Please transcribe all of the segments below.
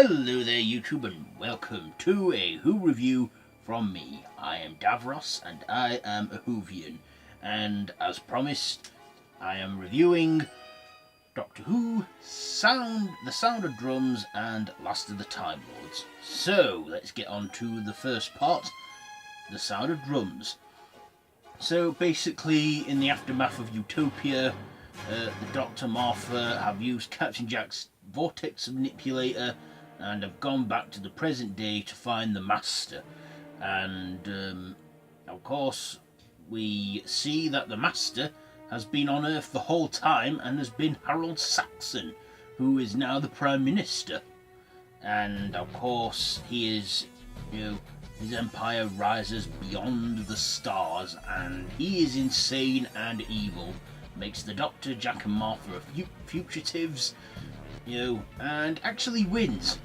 Hello there YouTube and welcome to a Who review from me. I am Davros and I am a Whovian, and as promised I am reviewing Doctor Who, The Sound of Drums and Last of the Time Lords. So let's get on to the first part, The Sound of Drums. So basically in the aftermath of Utopia, the Doctor, Martha have used Captain Jack's vortex manipulator and have gone back to the present day to find the Master. And of course we see that the Master has been on Earth the whole time and has been Harold Saxon, who is now the Prime Minister. And of course he is, his empire rises beyond the stars and he is insane and evil. Makes the Doctor, Jack and Martha fugitives, and actually wins.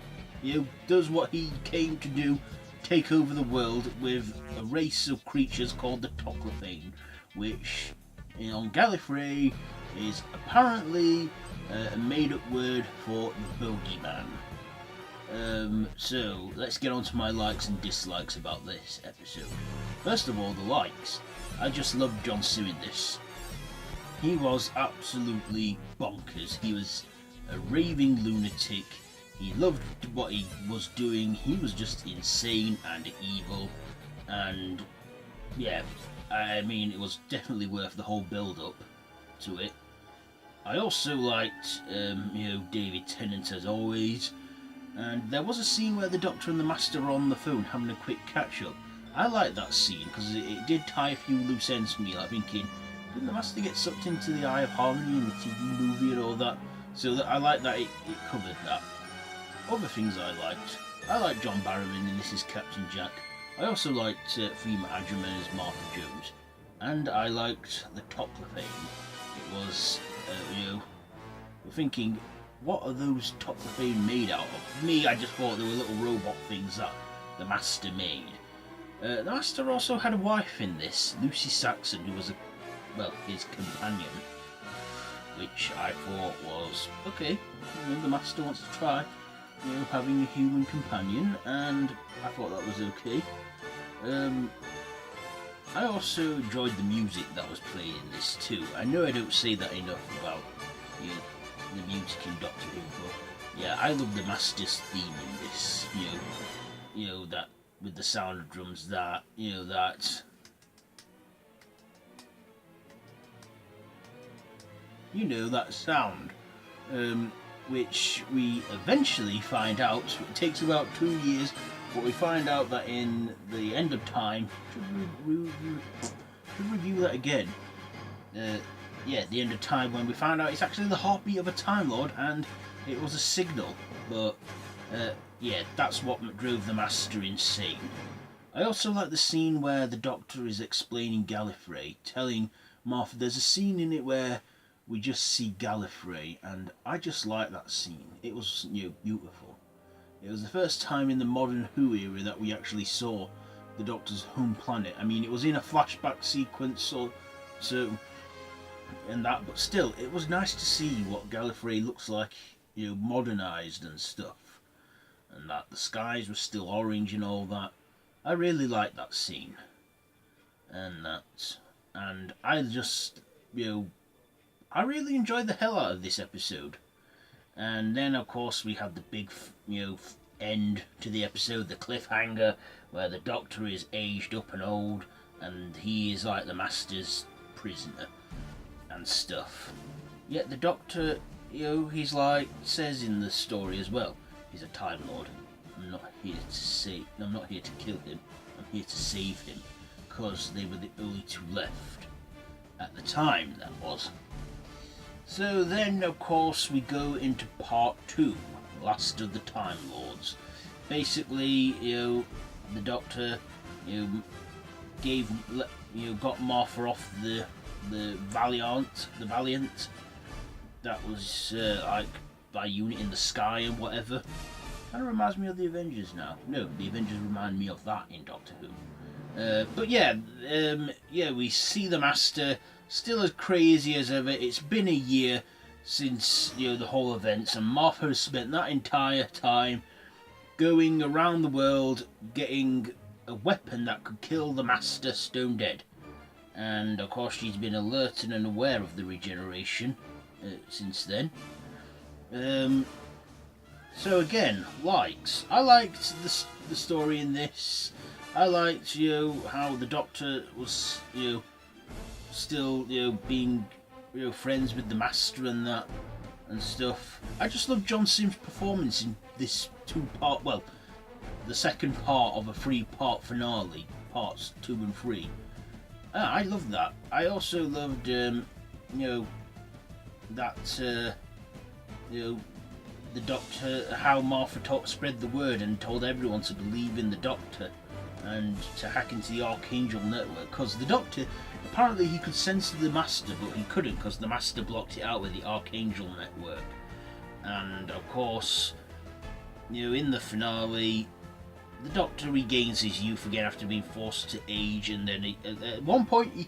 Does what he came to do, take over the world with a race of creatures called the Toclophane, which on Galifrey is apparently a made-up word for the bogeyman. So let's get on to my likes and dislikes about this episode. First of all, the likes. I just loved John Simm in this. He was absolutely bonkers. He was a raving lunatic. He loved what he was doing. He was just insane and evil. And yeah, I mean, it was definitely worth the whole build-up to it. I also liked, Daivd Tennant as always. And there was a scene where the Doctor and the Master are on the phone having a quick catch-up. I liked that scene because it did tie a few loose ends for me, like thinking, didn't the Master get sucked into the Eye of Harmony in the TV movie and all that? So I like that it covered that. Other things I liked John Barrowman and this is Captain Jack. I also liked Freema Agyeman as Martha Jones. And I liked the Toclophane. It was, we're thinking, what are those Toclophane made out of? For me, I just thought they were little robot things that the Master made. The Master also had a wife in this, Lucy Saxon, who was his companion, which I thought was okay. The Master wants to try, having a human companion, and I thought that was okay. I also enjoyed the music that was played in this too. I know I don't say that enough about the music in Doctor Who, but yeah, I love the Master's theme in this. That with the sound of drums, that that sound, which we eventually find out, it takes about 2 years, but we find out that in the End of Time, should review that again, the End of Time, when we found out it's actually the heartbeat of a Time Lord, and it was a signal, but that's what drove the Master insane. I also like the scene where the Doctor is explaining Galifrey, telling Martha there's a scene in it where we just see Galifrey, and I just like that scene. It was beautiful. It was the first time in the modern Who era that we actually saw the Doctor's home planet. I mean, it was in a flashback sequence, but still, it was nice to see what Galifrey looks like, modernised and stuff, and that the skies were still orange and all that. I really liked that scene, and I just, I really enjoyed the hell out of this episode. And then of course we have the big, end to the episode, the cliffhanger, where the Doctor is aged up and old, and he is like the Master's prisoner and stuff. Yet the Doctor, he's like, says in the story as well, he's a Time Lord. I'm not here to kill him, I'm here to save him, because they were the only two left. At the time, that was. So then, of course, we go into part 2, Last of the Time Lords. Basically, the Doctor, got Martha off the Valiant. That was like by unit in the sky and whatever. Kind of reminds me of the Avengers now. No, the Avengers remind me of that in Doctor Who. But we see the Master still as crazy as ever. It's been a year since the whole events, and Martha has spent that entire time going around the world getting a weapon that could kill the Master stone dead. And of course she's been alerted and aware of the regeneration since then. So again, likes. I liked the story in this. I liked, how the Doctor was, still, being, friends with the Master and that and stuff. I just love John Simm's performance in this two-part, well, the second part of a three-part finale, parts 2 and 3. I love that. I also loved, the Doctor, how Martha spread the word and told everyone to believe in the Doctor and to hack into the Archangel network, because the Doctor, apparently he could sense the Master, but he couldn't because the Master blocked it out with the Archangel network. And of course, in the finale, the Doctor regains his youth again after being forced to age, and then at one point he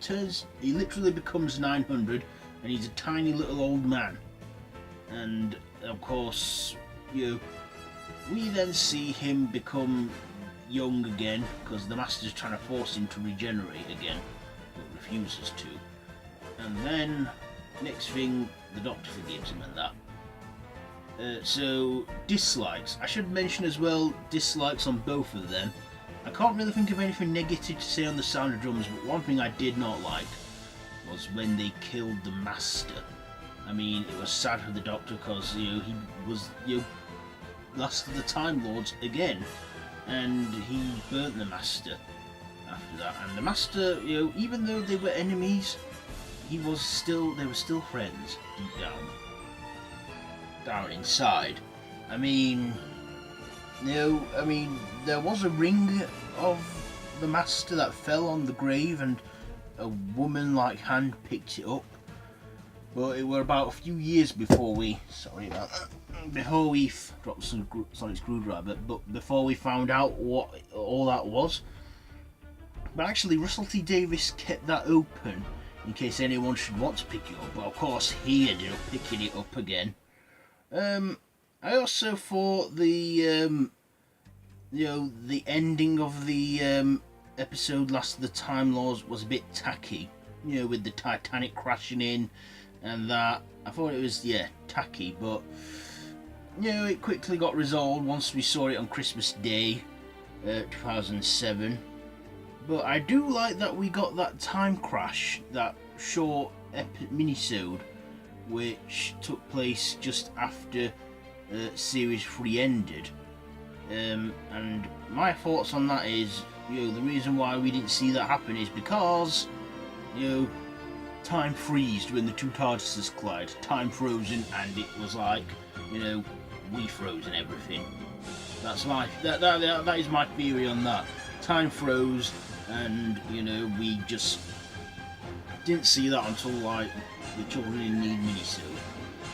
literally becomes 900 and he's a tiny little old man. And of course, we then see him become young again because the Master's trying to force him to regenerate again, but refuses to. And then, next thing, the Doctor forgives him and that. So, dislikes. I should mention as well, dislikes on both of them. I can't really think of anything negative to say on the Sound of Drums, but one thing I did not like was when they killed the Master. I mean, it was sad for the Doctor because, he was, last of the Time Lords again, and he burnt the Master after that. And the Master, even though they were enemies, they were still friends deep down inside. I mean, there was a ring of the Master that fell on the grave, and a woman-like hand picked it up. But it were about a few years before we, before we dropped some sonic screwdriver, but before we found out what all that was. But actually, Russell T Davies kept that open in case anyone should want to pick it up. But of course, he ended up picking it up again. I also thought the ending of the episode Last of the Time Lords was a bit tacky. With the Titanic crashing in and that. I thought it was, tacky, but it quickly got resolved once we saw it on Christmas Day, 2007. But I do like that we got that time crash, that short minisode, which took place just after Series 3 ended. And my thoughts on that is, the reason why we didn't see that happen is because, time freezed when the two TARDISes collide. Time frozen, and it was like, we froze and everything. That's that is my theory on that. Time froze, and we just didn't see that until like the Children in Need minisode.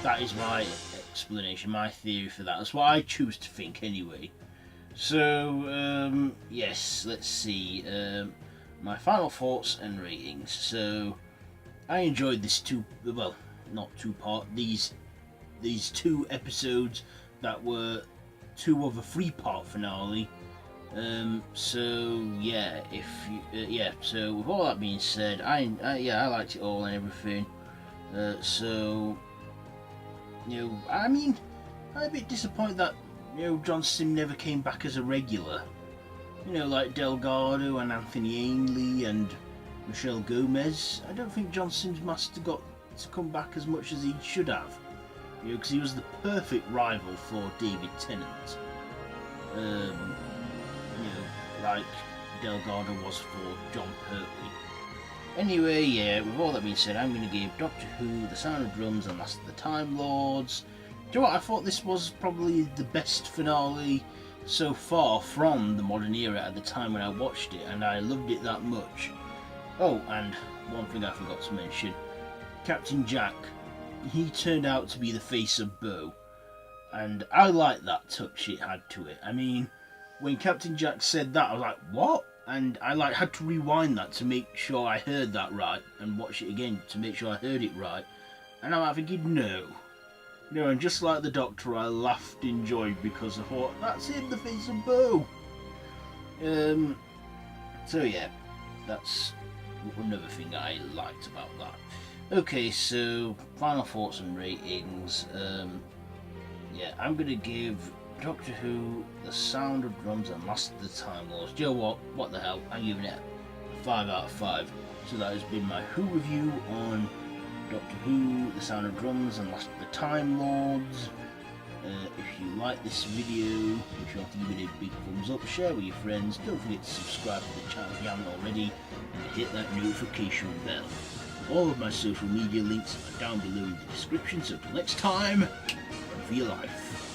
That is my explanation, my theory for that. That's what I choose to think anyway. So yes, let's see. My final thoughts and ratings. So I enjoyed this these 2 episodes that were 2 of a 3-part finale. So yeah, so with all that being said, I liked it all and everything. So I'm a bit disappointed that John Simm never came back as a regular. Like Delgado and Anthony Ainley and Michelle Gomez. I don't think John Simm's Master got to come back as much as he should have. Because he was the perfect rival for Daivd Tennant. Like Delgado was for John Pertwee. Anyway, with all that being said, I'm going to give Doctor Who, The Sound of Drums and Last of the Time Lords. Do you know what? I thought this was probably the best finale so far from the modern era at the time when I watched it, and I loved it that much. Oh, and one thing I forgot to mention. Captain Jack, he turned out to be the face of Bo, and I liked that touch it had to it. I mean, when Captain Jack said that, I was like, what? And I had to rewind that to make sure I heard that right, and watch it again to make sure I heard it right. And I'm thinking, no, You know, and just like the Doctor, I laughed, enjoyed, because I thought, that's him, the face of Bo. So yeah, that's another thing I liked about that. Okay, so final thoughts and ratings. Yeah, I'm gonna give Doctor Who, The Sound of Drums and Master of the Time Lords. Do you know what the hell? I'm giving it a 5 out of 5. So that has been my Who review on Doctor Who, The Sound of Drums and Master of the Time Lords. If you like this video, make sure to give it a big thumbs up, share with your friends, don't forget to subscribe to the channel if you haven't already, and hit that notification bell. All of my social media links are down below in the description, so till next time, run for your life.